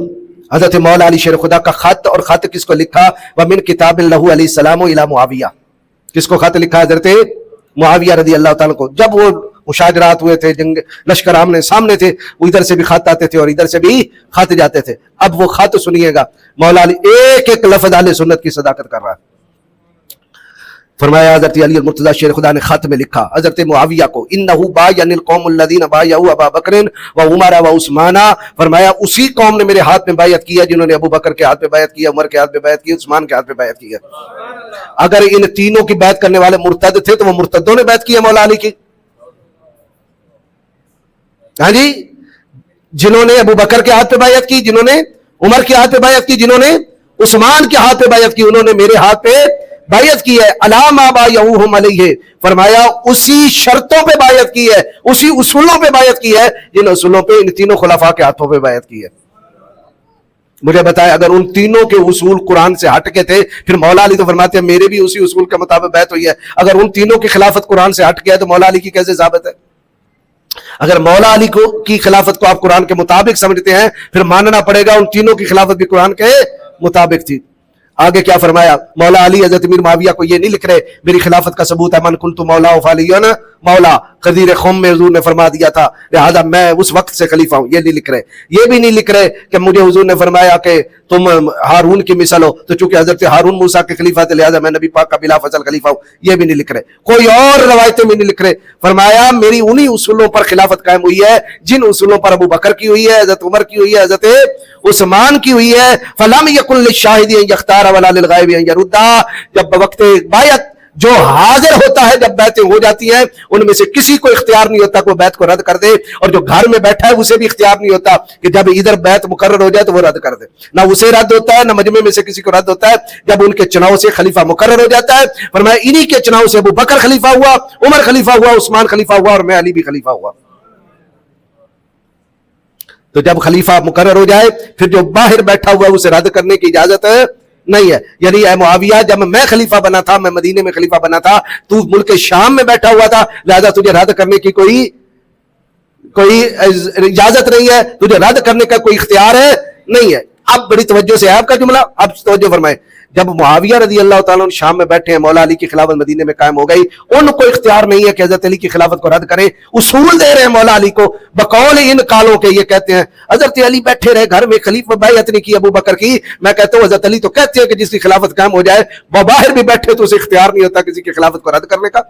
حضرت مولا علی شیر خدا کا خط. اور خط کس کو لکھا؟ ومن کتاب لہو علیہ السلام الی معاویہ. کس کو خط لکھا؟ حضرت معاویہ رضی اللہ تعالیٰ کو. جب وہ مشاجرات ہوئے تھے، جنگ لشکر آمنے سامنے تھے، وہ ادھر سے بھی خط آتے تھے اور ادھر سے بھی خط جاتے تھے. اب وہ خط سنیے گا، مولا علی ایک ایک لفظ اہل سنت کی صداقت کر رہا ہے. فرمایا حضرت علی المرتضی شیر خدا نے خط میں لکھا حضرت معاویہ کو، انہو بایعن القوم الذین بایعوا ابا بکر و عمر و عثمان. فرمایا اسی قوم نے میرے ہاتھ میں بیعت کی ہے جنہوں نے ابو بکر کے ہاتھ میں بیعت کی ہے، عمر کے ہاتھ میں بیعت کی ہے، عثمان کے ہاتھ میں بیعت کی ہے. اگر ان تینوں کی بیعت کرنے والے مرتد تھے تو وہ مرتدوں نے بیعت کی ہے مولا علی کی. ہاں جی، جنہوں نے ابو بکر کے ہاتھ پہ بیعت کی، جنہوں نے عمر کے ہاتھ پہ بیعت کی، جنہوں نے عثمان کے ہاتھ پہ بیعت کی، انہوں نے میرے ہاتھ پہ بیعت کی ہے. علی ما بایعوہم علیہ. فرمایا اسی شرطوں پہ بیعت کی ہے، اسی اصولوں پہ بیعت کی ہے جن اصولوں پہ ان تینوں خلفاء کے ہاتھوں پہ بیعت کی ہے. مجھے بتائیں اگر ان تینوں کے اصول قرآن سے ہٹ کے تھے، پھر مولا علی تو فرماتے ہیں میرے بھی اسی اصول کے مطابق بیعت ہوئی ہے. اگر ان تینوں کی خلافت قرآن سے ہٹ گیا تو مولا علی کی کیسے ثابت ہے؟ اگر مولا علی کی خلافت کو آپ قرآن کے مطابق سمجھتے ہیں، پھر ماننا پڑے گا ان تینوں کی خلافت بھی قرآن کے مطابق تھی. آگے کیا فرمایا مولا علی؟ حضرت امیر معاویہ کو یہ نہیں لکھ رہے میری خلافت کا ثبوت ہے من کنت مولا فعلی مولا. خدیر خم میں حضور نے فرما دیا تھا لہذا میں اس وقت سے خلیفہ ہوں، یہ نہیں لکھ رہے. یہ بھی نہیں لکھ رہے کہ مجھے حضور نے فرمایا کہ تم ہارون کی مثل ہو، تو چونکہ حضرت ہارون موسیٰ کے خلیفہ تھے لہذا میں نبی پاک کا بلا فصل خلیفہ ہوں، یہ بھی نہیں لکھ رہے. کوئی اور روایتیں بھی نہیں لکھ رہے. فرمایا میری انہی اصولوں پر خلافت قائم ہوئی ہے جن اصولوں پر ابو بکر کی ہوئی ہے، حضرت عمر کی ہوئی ہے، حضرت عثمان کی ہوئی ہے. فلم یکن للشاہد ان یختار ولا للغائب ان یرد. جب وقت بیعت جو حاضر ہوتا ہے، جب بیعتیں ہو جاتی ہیں، ان میں سے کسی کو اختیار نہیں ہوتا کہ وہ بیعت کو رد کر دے، اور جو گھر میں بیٹھا ہے اسے بھی اختیار نہیں ہوتا کہ جب ادھر بیعت مقرر ہو جائے تو وہ رد کر دے. نہ اسے رد ہوتا ہے، نہ مجمع میں سے کسی کو رد ہوتا ہے جب ان کے چناؤ سے خلیفہ مقرر ہو جاتا ہے. فرمایا انہی کے چناؤ سے ابو بکر خلیفہ ہوا، عمر خلیفہ ہوا، عثمان خلیفہ ہوا، اور میں علی بھی خلیفہ ہوا. تو جب خلیفہ مقرر ہو جائے پھر جو باہر بیٹھا ہوا ہے اسے رد کرنے کی اجازت ہے نہیں ہے. یعنی اے معاویہ جب میں خلیفہ بنا تھا، میں مدینے میں خلیفہ بنا تھا، تو ملک شام میں بیٹھا ہوا تھا، لہذا تجھے رد کرنے کی کوئی اجازت نہیں ہے، تجھے رد کرنے کا کوئی اختیار ہے نہیں ہے. اب بڑی توجہ سے ہے آپ کا جملہ، اب توجہ فرمائیں. جب معاویہ رضی اللہ تعالیٰ عنہ شام میں بیٹھے ہیں، مولا علی کی خلافت مدینے میں قائم ہو گئی، ان کو اختیار نہیں ہے کہ حضرت علی کی خلافت کو رد کرے. اصول دے رہے ہیں مولا علی کو بقول ان کالوں کے. یہ کہتے ہیں حضرت علی بیٹھے رہے گھر میں، خلیفہ بیعت نہیں کی ابو بکر کی. میں کہتا ہوں حضرت علی تو کہتے ہیں کہ جس کی خلافت قائم ہو جائے وہ باہر بھی بیٹھے تو اسے اختیار نہیں ہوتا کسی کی خلافت کو رد کرنے کا.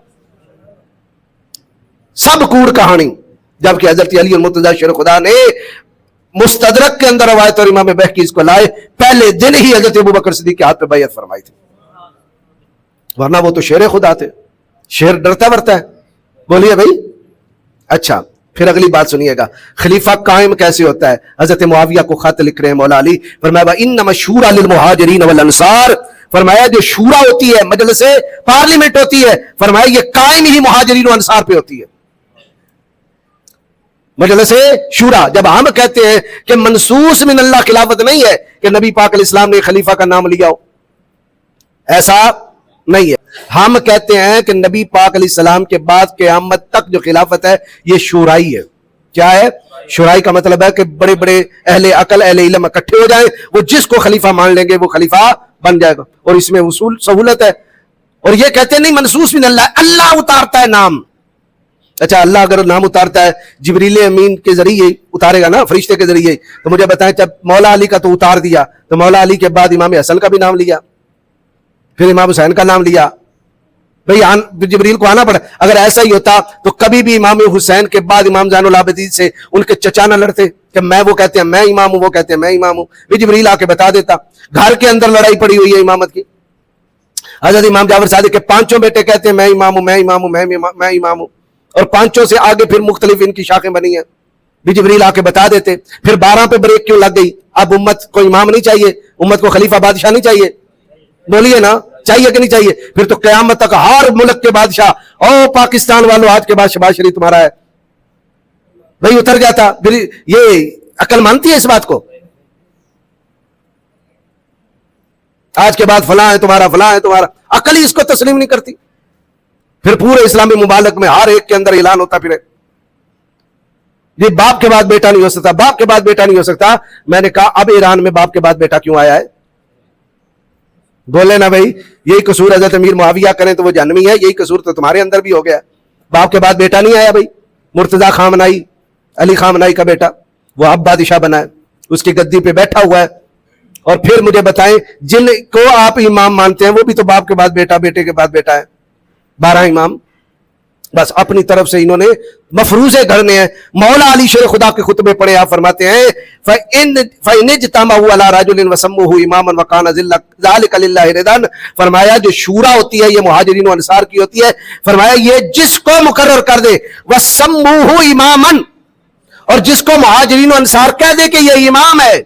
سب کوڑ کہانی. جبکہ حضرت علی المرتضی شیر خدا نے مستدرک کے اندر روایت اور امام بہقی اس کو لائے، پہلے دن ہی حضرت ابو بکر صدیق کے ہاتھ پہ بیعت فرمائی تھی. ورنہ وہ تو شیر خدا تھے، شیر ڈرتا ورتا ہے. بولیے بھائی. اچھا پھر اگلی بات سنیے گا، خلیفہ قائم کیسے ہوتا ہے؟ حضرت معاویہ کو خط لکھ رہے ہیں مولا علی. فرمایا انما الشورى للمہاجرین والانصار. فرمایا جو شورا ہوتی ہے، مجلس پارلیمنٹ ہوتی ہے، فرمایا یہ قائم ہی مہاجرین و انصار پہ ہوتی ہے. مجلس شورا. جب ہم کہتے ہیں کہ منصوص من اللہ خلافت نہیں ہے کہ نبی پاک علیہ السلام نے خلیفہ کا نام لیا ہو، ایسا نہیں ہے. ہم کہتے ہیں کہ نبی پاک علیہ السلام کے بعد قیامت تک جو خلافت ہے یہ شورائی ہے. کیا ہے شورائی؟ کا مطلب ہے کہ بڑے بڑے اہل عقل اہل علم اکٹھے ہو جائیں، وہ جس کو خلیفہ مان لیں گے وہ خلیفہ بن جائے گا. اور اس میں اصول سہولت ہے. اور یہ کہتے ہیں نہیں منصوص من اللہ، اللہ اتارتا ہے نام. اچھا اللہ اگر نام اتارتا ہے جبریل امین کے ذریعے اتارے گا نا، فرشتے کے ذریعے، تو مجھے بتائیں جب مولا علی کا تو اتار دیا، تو مولا علی کے بعد امام حسن کا بھی نام لیا، پھر امام حسین کا نام لیا. بھئی جبریل کو آنا پڑا. اگر ایسا ہی ہوتا تو کبھی بھی امام حسین کے بعد امام زین العابدین سے ان کے چچا نہ لڑتے کہ میں، وہ کہتے ہیں میں امام ہوں، وہ کہتے ہیں میں امام ہوں. بھی جبریل آ کے بتا دیتا. گھر کے اندر لڑائی پڑی ہوئی ہے امامت کی. حضرت امام جعفر صادق کے پانچوں بیٹے کہتے ہیں میں امام ہوں، میں امام ہوں، میں امام ہوں، اور پانچوں سے آگے پھر مختلف ان کی شاخیں بنی ہیں. بھی جبریل آ کے بتا دیتے. پھر 12 پہ بریک کیوں لگ گئی؟ اب امت کو امام نہیں چاہیے، امت کو خلیفہ بادشاہ نہیں چاہیے. بولیے نا، چاہیے کہ نہیں چاہیے؟ پھر تو قیامت تک ہر ملک کے بادشاہ، او پاکستان والوں آج کے بعد شہباز شریف تمہارا ہے، بھئی اتر جاتا. پھر یہ عقل مانتی ہے اس بات کو؟ آج کے بعد فلاں ہے تمہارا، فلاں ہے تمہارا. عقل ہی اس کو تسلیم نہیں کرتی. پھر پورے اسلامی ممالک میں ہر ایک کے اندر اعلان ہوتا پھرے. یہ باپ کے بعد بیٹا نہیں ہو سکتا, باپ کے بعد بیٹا نہیں ہو سکتا. میں نے کہا اب ایران میں باپ کے بعد بیٹا کیوں آیا ہے؟ بولے نا بھائی, یہی قصور حضرت امیر معاویہ کریں تو وہ جہنمی ہے, یہی قصور تو تمہارے اندر بھی ہو گیا. باپ کے بعد بیٹا نہیں آیا بھائی. مرتضی خامنائی, علی خامنائی کا بیٹا, وہ اب بادشاہ بنا ہے, اس کی گدی پہ بیٹھا ہوا ہے. اور پھر مجھے بتائیں جن کو آپ امام مانتے ہیں وہ بھی تو باپ کے بعد بیٹا, بیٹے کے بعد بیٹا ہے. 12 امام بس اپنی طرف سے انہوں نے مفروضے گھڑنے ہیں. مولا علی شیر خدا کے خطبے پڑھے, آپ فرماتے ہیں فَإِنِ اجْتَمَعُوا عَلَىٰ رَجُلٍ وَسَمُّوهُ إِمَامًا وَكَانَ ذَلِكَ لِلَّهِ رِضًا. فرمایا جو شورا ہوتی ہے یہ مہاجرین و انصار کی ہوتی ہے. فرمایا یہ جس کو مقرر کر دے وَسَمُّوهُ إِمَامًا, اور جس کو مہاجرین و انصار کہہ دے کہ یہ امام ہے,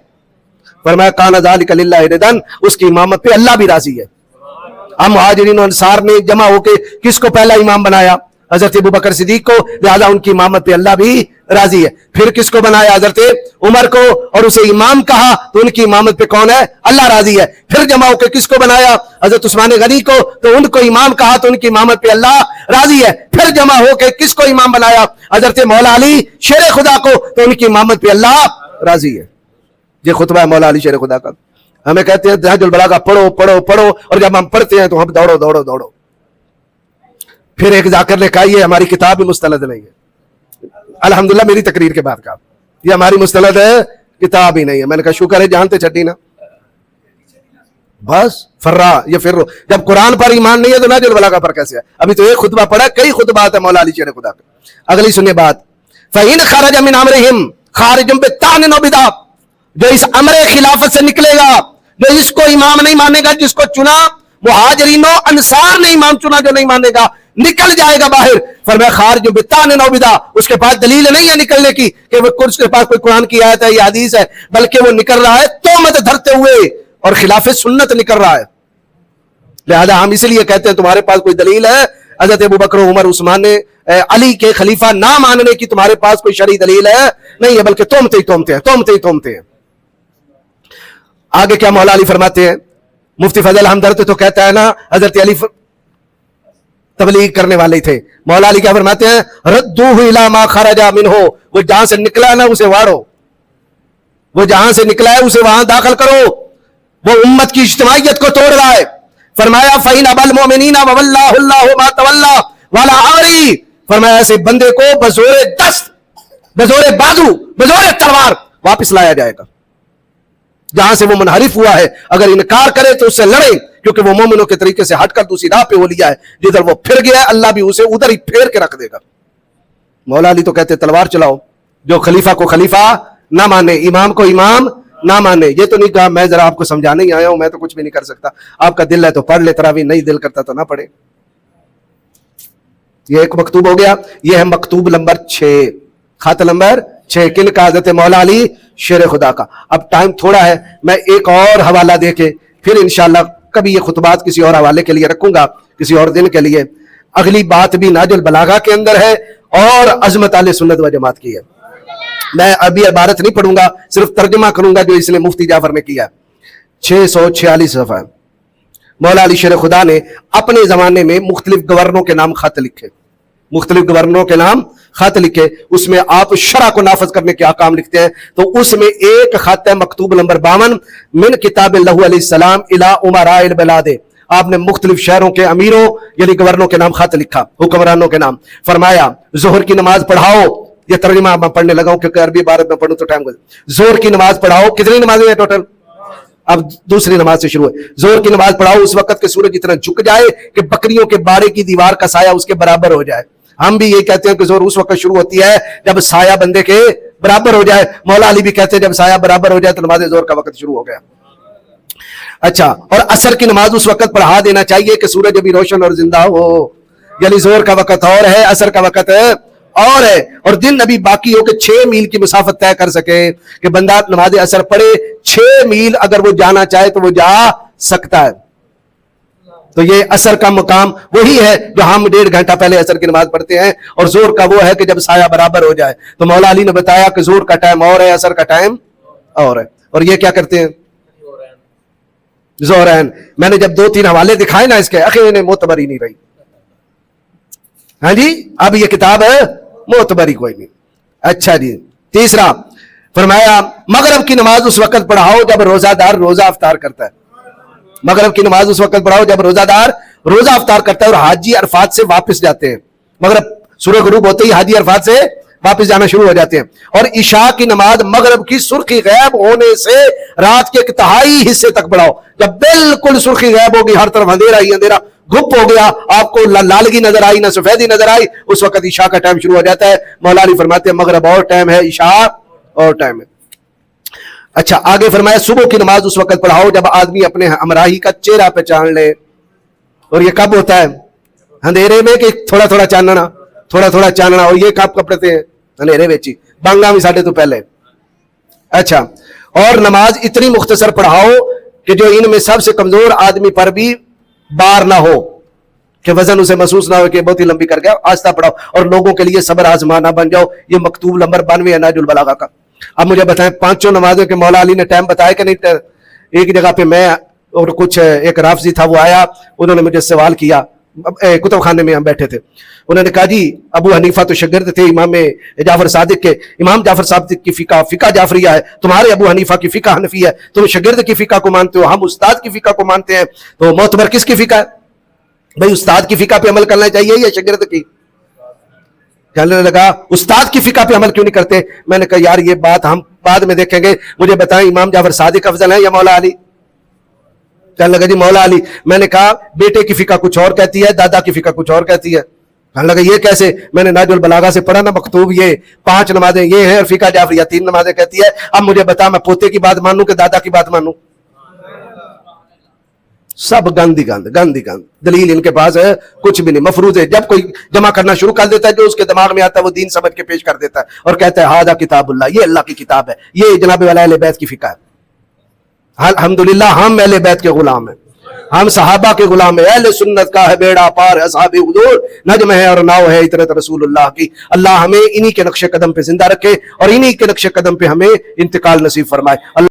فرمایا كَانَ ذَلِكَ لِلَّهِ رِضًا, اس کی امامت پہ اللہ بھی راضی ہے. اب مہاجرین و انصار نے جمع ہو کے کس کو پہلا امام بنایا؟ حضرت ابو بکر صدیق کو, لہذا ان کی امامت پہ اللہ بھی راضی ہے. پھر کس کو بنایا؟ حضرت عمر کو, اور اسے امام کہا تو ان کی امامت پہ کون ہے؟ اللہ راضی ہے. پھر جمع ہو کے کس کو بنایا؟ حضرت عثمان غنی کو, تو ان کو امام کہا تو ان کی امامت پہ اللہ راضی ہے. پھر جمع ہو کے کس کو امام بنایا؟ حضرت مولا علی شیر خدا کو, تو ان کی امامت پہ اللہ راضی ہے. یہ خطبہ ہے مولا علی شیر خدا کا. ہمیں کہتے ہیں نہج البلاغہ پڑھو پڑھو پڑھو, اور جب ہم پڑھتے ہیں تو ہم دوڑو دوڑو دوڑو. پھر ایک ذاکر نے کہا یہ ہماری کتاب بھی مستند نہیں ہے. الحمدللہ میری تقریر کے بعد کہا یہ ہماری مستند کتاب ہی نہیں ہے. میں نے کہا شکر ہے جانتے چھٹی نا, بس فرا یہ پھر جب قرآن پر ایمان نہیں ہے تو نہج البلاغہ پر کیسے ہے؟ ابھی تو ایک خطبہ پڑھا, کئی خطبات ہے مولا علی شیر خدا کا. اگلی سنیے بات, فَإِنْ خَرَجَ مِنْ أَمْرِهِمْ خَارِجٌ بِالطَّعْنِ وَبِدَعْ, جو اس امر خلافت سے نکلے گا, جو اس کو امام نہیں مانے گا, جس کو چنا مہاجرین و انصار نے امام چنا, جو نہیں مانے گا نکل جائے گا باہر. فرمایا خارج بالطعن و بدعہ, اس کے پاس دلیل نہیں ہے نکلنے کی کہ وہ اس کے پاس کوئی قرآن کی آیت ہے یا حدیث ہے, بلکہ وہ نکل رہا ہے تہمت دھرتے ہوئے, اور خلاف سنت نکل رہا ہے. لہذا ہم اس لیے کہتے ہیں تمہارے پاس کوئی دلیل ہے حضرت ابو بکر عمر عثمان نے علی کے خلیفہ نہ ماننے کی, تمہارے پاس کوئی شرعی دلیل ہے نہیں ہے, بلکہ تہمتیں ہی تہمتیں ہیں, تہمتیں ہی تہمتیں ہیں. آگے کیا مولا علی فرماتے ہیں؟ مفتی فضل ہمدرد تو کہتا ہے نا حضرت علی تبلیغ کرنے والے تھے. مولا علی کیا فرماتے ہیں؟ ردوہ الی ما خرج منہ, وہ جہاں سے نکلا ہے نا اسے واڑو, وہ جہاں سے نکلا ہے اسے وہاں داخل کرو, وہ امت کی اجتماعیت کو توڑ رہا ہے. فرمایا فَإِنْ أَبَى الْمُؤْمِنِينَ وَوَلَّاهُ اللَّهُ مَا تَوَلَّى وَلَا عَمْرِي, فرمایا ایسے بندے کو بزور دست, بزور بازو, بزور تلوار واپس لایا جائے گا. جہاں سے وہ منحرف ہوا ہے اگر انکار کرے تو اس سے لڑیں, کیونکہ وہ مومنوں کے طریقے سے ہٹ کر دوسری راہ پہ ہو لیا ہے. جدھر وہ پھر گیا ہے اللہ بھی اسے ادھر ہی پھیر کے رکھ دے گا. مولا علی تو کہتے تلوار چلاؤ, جو خلیفہ کو خلیفہ نہ مانے, امام کو امام نہ مانے. یہ تو نہیں کہا میں ذرا آپ کو سمجھانے ہی آیا ہوں, میں تو کچھ بھی نہیں کر سکتا, آپ کا دل ہے تو پڑھ لے, تراویح نہیں دل کرتا تو نہ پڑھے. یہ ایک مکتوب ہو گیا. یہ ہے مکتوب نمبر 6, خط نمبر 6, کن کا؟ حضرت مولا علی شیر خدا کا. اب ٹائم تھوڑا ہے, میں ایک اور حوالہ دے کے پھر انشاءاللہ کبھی یہ خطبات کسی اور حوالے کے لیے رکھوں گا, کسی اور دن کے لیے. اگلی بات بھی نہج البلاغہ کے اندر ہے اور عظمت اہل سنت و جماعت کی ہے. میں ابھی عبارت نہیں پڑھوں گا, صرف ترجمہ کروں گا جو اس نے مفتی جعفر نے کیا. 646 صفحہ. مولا علی شیر خدا نے اپنے زمانے میں مختلف گورنروں کے نام خط لکھے, مختلف گورنروں کے نام خط لکھے. اس میں آپ شرع کو نافذ کرنے کے احکام لکھتے ہیں. تو اس میں ایک خط ہے مکتوب نمبر 52 من کتاب اللہ علیہ السلام الی امراء البلاد. آپ نے مختلف شہروں کے امیروں یعنی گورنروں کے نام خط لکھا, حکمرانوں کے نام. فرمایا ظہر کی نماز پڑھاؤ, یہ ترجمہ میں پڑھنے لگا ہوں کیونکہ عربی عبارت میں پڑھوں تو ٹائم گزر. ظہر کی نماز پڑھاؤ, کتنی نمازیں ہیں ٹوٹل؟ اب دوسری نماز سے شروع ہے. ظہر کی نماز پڑھاؤ اس وقت کہ سورج اتنا جھک جائے کہ بکریوں کے باڑے کی دیوار کا سایہ اس کے برابر ہو جائے. ہم بھی یہ کہتے ہیں کہ ظہر اس وقت شروع ہوتی ہے جب سایہ بندے کے برابر ہو جائے. مولا علی بھی کہتے ہیں جب سایہ برابر ہو جائے تو نماز ظہر کا وقت شروع ہو گیا. اچھا, اور عصر کی نماز اس وقت پڑھا دینا چاہیے کہ سورج ابھی روشن اور زندہ ہو, یعنی ظہر کا وقت اور ہے, عصر کا وقت اور ہے, اور دن ابھی باقی ہو کہ 6 میل کی مسافت طے کر سکے کہ بندہ نماز عصر پڑھے. 6 میل اگر وہ جانا چاہے تو وہ جا سکتا ہے. تو یہ عصر کا مقام وہی ہے جو ہم 1.5 گھنٹہ پہلے عصر کی نماز پڑھتے ہیں, اور ظہر کا وہ ہے کہ جب سایہ برابر ہو جائے. تو مولا علی نے بتایا کہ ظہر کا ٹائم اور ہے, عصر کا ٹائم اور ہے. اور یہ کیا کرتے ہیں؟ ظہرین. میں نے جب 2-3 حوالے دکھائے نا اس کے, آخر انہیں معتبر ہی نہیں رہی. ہاں جی, اب یہ کتاب ہے معتبری کوئی نہیں. अच्छा जी, तीसरा फरमाया मगरब की नमाज उस वक्त पढ़ाओ जब रोजादार रोजा अफ्तार करता है। मगरब की नमाज उस वक्त पढ़ाओ जब रोजादार रोजा अफ्तार करता है और हाजी अरफात से वापस जाते हैं। मगरब सूरज गुरूब होते ही हाजी अरफात से वापस जाना शुरू हो जाते हैं। और इशा की नमाज मगरब की सुर्खी गैब होने से रात के एक तिहाई हिस्से तक पढ़ाओ। जब बिल्कुल सुर्खी गैब होगी, हर तरफ अंधेरा ही अंधेरा गुप हो गया, आपको लालगी नजर आई ना सफेदी नजर आई, उस वक्त इशा का टाइम शुरू हो जाता है। मौला अली फरमाते हैं मगरब और टाइम है, इशा और टाइम है। अच्छा, आगे फरमाया सुबह की नमाज उस वक्त पढ़ाओ जब आदमी अपने हमराही का चेहरा पहचान ले। और ये कब होता है? अंधेरे में कि थोड़ा थोड़ा चानना, थोड़ा थोड़ा चानना। और ये कब पढ़ते हैं? अंधेरे में ही, बांगा में साढ़े तो पहले। अच्छा, और नमाज इतनी मुख्तसर पढ़ाओ कि जो इनमें सबसे कमजोर आदमी पर भी बार ना हो, कि वजन उसे महसूस ना हो कि बहुत ही लंबी कर गया। आस्था पढ़ाओ और लोगों के लिए सब्र आजमाना बन जाओ। ये मकतूब नंबर 92 है नाजुल बलागा का। अब मुझे बताएं, पांचों नमाजों के मौला अली ने टाइम बताया कि नहीं? एक जगह पे मैं और कुछ एक राफजी था, वो आया, उन्होंने मुझे सवाल किया, कुतुब खाने में हम बैठे थे। उन्होंने कहा जी अबू हनीफा तो शागिर्द थे इमाम जाफर सादिक के, इमाम जाफर सादिक की फिका जाफरिया है, तुम्हारे अबू हनीफा की फिका हनफी है, तुम शागिर्द की फिका को मानते हो, हम उस्ताद की फिका को मानते हैं, तो मोतबर किसकी फिका है? भाई उस्ताद की फिका पे अमल करना चाहिए या शागिर्द की? कहने लगा उस्ताद की फिका पे अमल क्यों नहीं करते? मैंने कहा यार ये बात हम बाद में देखेंगे, मुझे बताएं इमाम जाफर सादिक अफजल है या मौला अली? कहने लगा जी मौला अली। मैंने कहा बेटे की फिका कुछ और कहती है, दादा की फिका कुछ और कहती है। कहने लगा ये कैसे? मैंने नाजुल बलागा से पढ़ा ना मकतूब, ये 5 नमाजें ये हैं और फिका जाफरिया 3 नमाजें कहती है। अब मुझे बता मैं पोते की बात मानूं कि दादा की बात मानूं? सब गंदी गंद गंदी गंद दलील इनके पास है कुछ भी नहीं, मफरूज है। जब कोई जमा करना शुरू कर देता है, जो उसके दिमाग में आता है वो दीन समझ के पेश कर देता है और कहता है हादा किताबुल्लाह, ये अल्लाह की किताब है, ये जनाब वाला अहले बैत की फिका है। अल्हम्दुलिल्लाह हम अहले बैत के गुलाम हैं, हम सहाबा के गुलाम है। अहले सुन्नत का है बेड़ा पार, असहाबे हुजूर नजम है और नाव है इतरत रसूलुल्लाह की। अल्लाह हमें इन्हीं के नक्शे कदम पे जिंदा रखे और इन्हीं के नक्शे कदम पे हमें इंतकाल नसीब फरमाए।